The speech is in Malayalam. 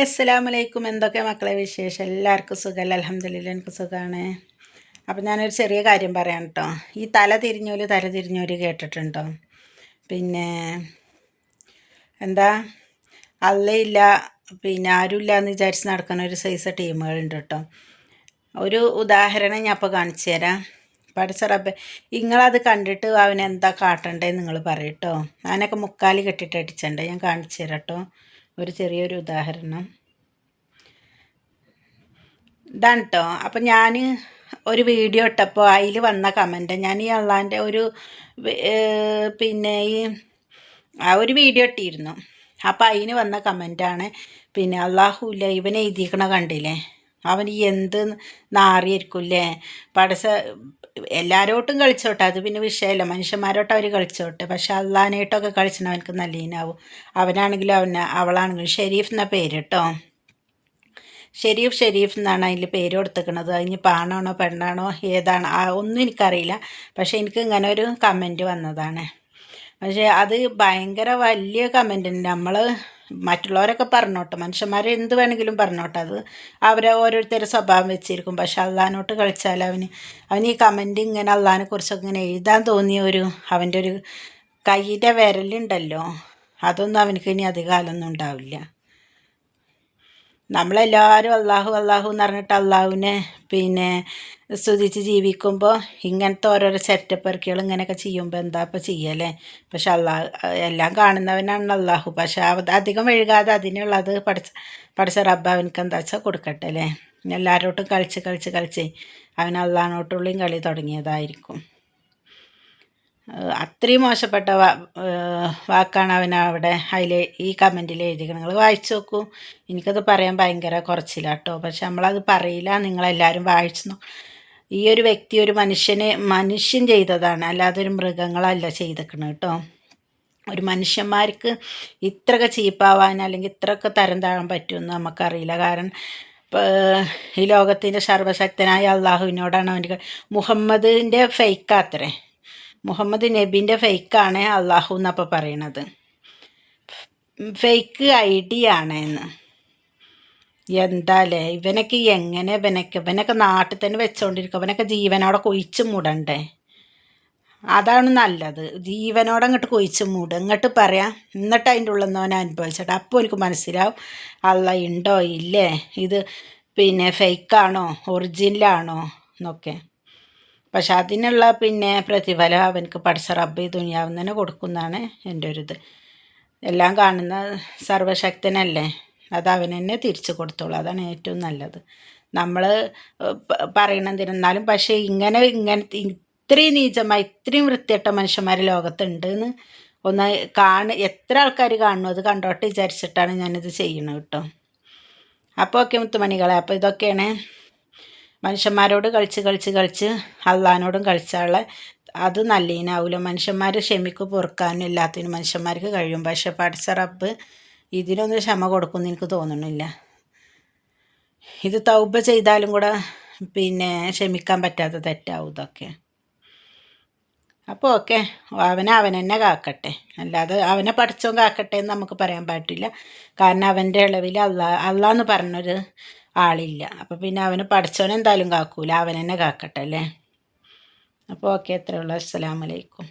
അസ്സലാമലൈക്കും. എന്തൊക്കെ മക്കളെ വിശേഷം? എല്ലാവർക്കും സുഖമല്ല? അൽഹംദുലില്ലാ എനിക്ക് സുഖമാണ്. അപ്പം ഞാനൊരു ചെറിയ കാര്യം പറയാം കേട്ടോ. ഈ തല തിരിഞ്ഞോല് കേട്ടിട്ടുണ്ടോ? പിന്നെ എന്താ അള്ളയില്ല, പിന്നെ ആരുമില്ല എന്ന് വിചാരിച്ച് നടക്കുന്ന ഒരു സൈസ് ടീമുകളുണ്ട് കേട്ടോ. ഒരു ഉദാഹരണം ഞാൻ അപ്പോൾ കാണിച്ചു തരാം. പഠിച്ച റബ്ബെ, നിങ്ങളത് കണ്ടിട്ട് അവനെന്താ കാട്ടണ്ടേന്ന് നിങ്ങൾ പറയട്ടോ. അവനൊക്കെ മുക്കാലി കെട്ടിട്ട് അടിച്ചണ്ടേ. ഞാൻ കാണിച്ചു തരാം കേട്ടോ. ഒരു ചെറിയൊരു ഉദാഹരണം ഇതാണ് കേട്ടോ. അപ്പം ഞാൻ ഒരു വീഡിയോ ഇട്ടപ്പോൾ അതിൽ വന്ന കമൻറ്റ്, ഞാൻ ഈ അള്ളാൻ്റെ ഒരു പിന്നെ ഒരു വീഡിയോ ഇട്ടിരുന്നു. അപ്പം അതിന് വന്ന കമൻറ്റാണ്, പിന്നെ അള്ളാഹുല്ല ഇവനെ എഴുതിക്കണ കണ്ടില്ലേ, അവൻ എന്ത് നാറിയായിരിക്കില്ലേ പടസ. എല്ലാവരോട്ടും കളിച്ചോട്ടെ, അത് പിന്നെ വിഷയമല്ല, മനുഷ്യന്മാരോട്ട് അവർ കളിച്ചോട്ടെ. പക്ഷെ അള്ളാനായിട്ടൊക്കെ കളിച്ചണ അവനക്ക് നല്ലീനാവും. അവനാണെങ്കിലും അവളാണെങ്കിലും ഷെരീഫ് എന്ന പേര് കേട്ടോ. ഷെരീഫ് എന്നാണ് അതിൽ പേര് കൊടുത്തിരിക്കുന്നത്. അതിന് പാണാണോ പെണ്ണാണോ ഏതാണ് ഒന്നും എനിക്കറിയില്ല. പക്ഷേ എനിക്ക് ഇങ്ങനെ ഒരു കമൻറ്റ് വന്നതാണ്. പക്ഷേ അത് ഭയങ്കര വലിയ കമൻറ്റ്. നമ്മൾ മറ്റുള്ളവരൊക്കെ പറഞ്ഞോട്ടെ, മനുഷ്യന്മാർ എന്ത് വേണമെങ്കിലും പറഞ്ഞോട്ടെ, അത് അവരെ ഓരോരുത്തരുടെ സ്വഭാവം വെച്ചിരിക്കും. പക്ഷെ അള്ളഹാനോട്ട് കളിച്ചാൽ അവന് ഈ കമൻറ്റ് ഇങ്ങനെ അള്ളഹാനെ കുറിച്ചൊക്കെ ഇങ്ങനെ എഴുതാൻ തോന്നിയ അവൻ്റെ ഒരു കൈയുടെ വിരലുണ്ടല്ലോ, അതൊന്നും അവനക്ക് ഇനി അധികകാലമൊന്നും ഉണ്ടാവില്ല. നമ്മളെല്ലാവരും അള്ളാഹു എന്ന് പറഞ്ഞിട്ട് അള്ളാഹുവിനെ പിന്നെ സ്തുതിച്ച് ജീവിക്കുമ്പോൾ ഇങ്ങനത്തെ ഓരോരോ സെറ്റപ്പിറക്കികൾ ഇങ്ങനെയൊക്കെ ചെയ്യുമ്പോൾ എന്താ ഇപ്പോൾ ചെയ്യല്ലേ. പക്ഷെ എല്ലാം കാണുന്നവനാണ് അള്ളാഹു. പക്ഷെ അധികം വഴുകാതെ അതിനുള്ളത് പഠിച്ച റബ്ബ് അവനക്ക് എന്താ വെച്ചാൽ കൊടുക്കട്ടെ അല്ലേ. എല്ലാവരോട്ടും കളിച്ച് അവൻ അള്ളാഹിനോട്ടുള്ളിയും കളി തുടങ്ങിയതായിരിക്കും. അത്രയും മോശപ്പെട്ട വാക്കാണ് അവൻ അവിടെ ഈ കമൻറ്റിൽ എഴുതിയിരിക്കുന്നത്. നിങ്ങൾ വായിച്ചു നോക്കൂ. എനിക്കത് പറയാൻ ഭയങ്കര കുറച്ചില്ലാട്ടോ. പക്ഷെ നമ്മളത് പറയില്ല. നിങ്ങളെല്ലാവരും വായിച്ചു. ഈ ഒരു വ്യക്തി ഒരു മനുഷ്യൻ ചെയ്തതാണ്, അല്ലാതെ ഒരു മൃഗങ്ങളല്ല ചെയ്തേക്കണത് കേട്ടോ. ഒരു മനുഷ്യന്മാർക്ക് ഇത്രയൊക്കെ ചീപ്പാവാൻ അല്ലെങ്കിൽ ഇത്രയൊക്കെ തരം താഴാൻ പറ്റുമെന്ന് നമുക്കറിയില്ല. കാരണം ഈ ലോകത്തിൻ്റെ സർവശക്തനായ അള്ളാഹുവിനോടാണ് അവൻ്റെ മുഹമ്മദിൻ്റെ ഫേക്കാത്രേ. മുഹമ്മദ് നബീൻ്റെ ഫേക്കാണ് അള്ളാഹു എന്നപ്പോൾ പറയണത്. ഫേക്ക് ID ആണെന്ന്. എന്താല്ലേ ഇവനൊക്കെ എങ്ങനെ ഇവനൊക്കെ നാട്ടിൽ തന്നെ വെച്ചോണ്ടിരിക്കും. അവനൊക്കെ ജീവനോടെ കൊഴിച്ച് മൂടണ്ടേ. അതാണ് നല്ലത്. ജീവനോടെ അങ്ങോട്ട് കൊഴിച്ച് മൂടുക, ഇങ്ങോട്ട് പറയാം. എന്നിട്ട് അതിൻ്റെ ഉള്ളിൽ നിന്ന് അവൻ അനുഭവിച്ചിട്ട് അപ്പോൾ എനിക്ക് മനസ്സിലാവും അള്ള ഉണ്ടോ ഇല്ലേ, ഇത് പിന്നെ ഫേക്കാണോ ഒറിജിനലാണോ എന്നൊക്കെ. പക്ഷെ അതിനുള്ള പ്രതിഫലം അവനക്ക് പഠിച്ച റബ്ബ് ഈ ദുനിയാവിൽ തന്നെ കൊടുക്കുന്നതാണ് എൻ്റെ ഒരു ഇത്. എല്ലാം കാണുന്ന സർവശക്തനല്ലേ, അത് അവൻ തന്നെ തിരിച്ചു കൊടുത്തോളൂ. അതാണ് ഏറ്റവും നല്ലത്. നമ്മൾ പറയണെന്തിരുന്നാലും പക്ഷേ ഇങ്ങനത്തെ ഇത്രയും നീചമായി ഇത്രയും വൃത്തികെട്ട മനുഷ്യന്മാർ ലോകത്തുണ്ട് എന്ന് എത്ര ആൾക്കാർ കാണുന്നു അത് കണ്ടോട്ട് വിചാരിച്ചിട്ടാണ് ഞാനിത് ചെയ്യണത് കേട്ടോ. അപ്പോൾ ഓക്കെ മുത്തുമണികളെ, അപ്പോൾ ഇതൊക്കെയാണ് മനുഷ്യന്മാരോട് കളിച്ച് അള്ളഹാനോടും കളിച്ചാലുള്ള അത് നല്ലതിനാവില്ല. മനുഷ്യന്മാർ ക്ഷമിക്കും പൊറുക്കാനും എല്ലാത്തിനും മനുഷ്യന്മാർക്ക് കഴിയും. പക്ഷെ പഠിച്ച റബ്ബ് ഇതിനൊന്നും ക്ഷമ കൊടുക്കുമെന്ന് എനിക്ക് തോന്നുന്നില്ല. ഇത് തൗബ ചെയ്താലും കൂടെ ക്ഷമിക്കാൻ പറ്റാത്ത തെറ്റാവും ഇതൊക്കെ. അപ്പോൾ ഓക്കെ, അവൻ തന്നെ കാക്കട്ടെ, അല്ലാതെ അവനെ പഠിച്ചോ കാക്കട്ടെ എന്ന് നമുക്ക് പറയാൻ പറ്റില്ല. കാരണം അവൻ്റെ ഇളവിൽ അള്ളാന്ന് പറഞ്ഞൊരു ആളില്ല. അപ്പോൾ പിന്നെ അവന് പഠിച്ചവനെന്തായാലും കാക്കൂല, അവൻ തന്നെ കാക്കട്ടെ അല്ലേ. അപ്പോൾ ഓക്കെ, അത്രേ ഉള്ളൂ. അസ്സലാമലൈക്കും.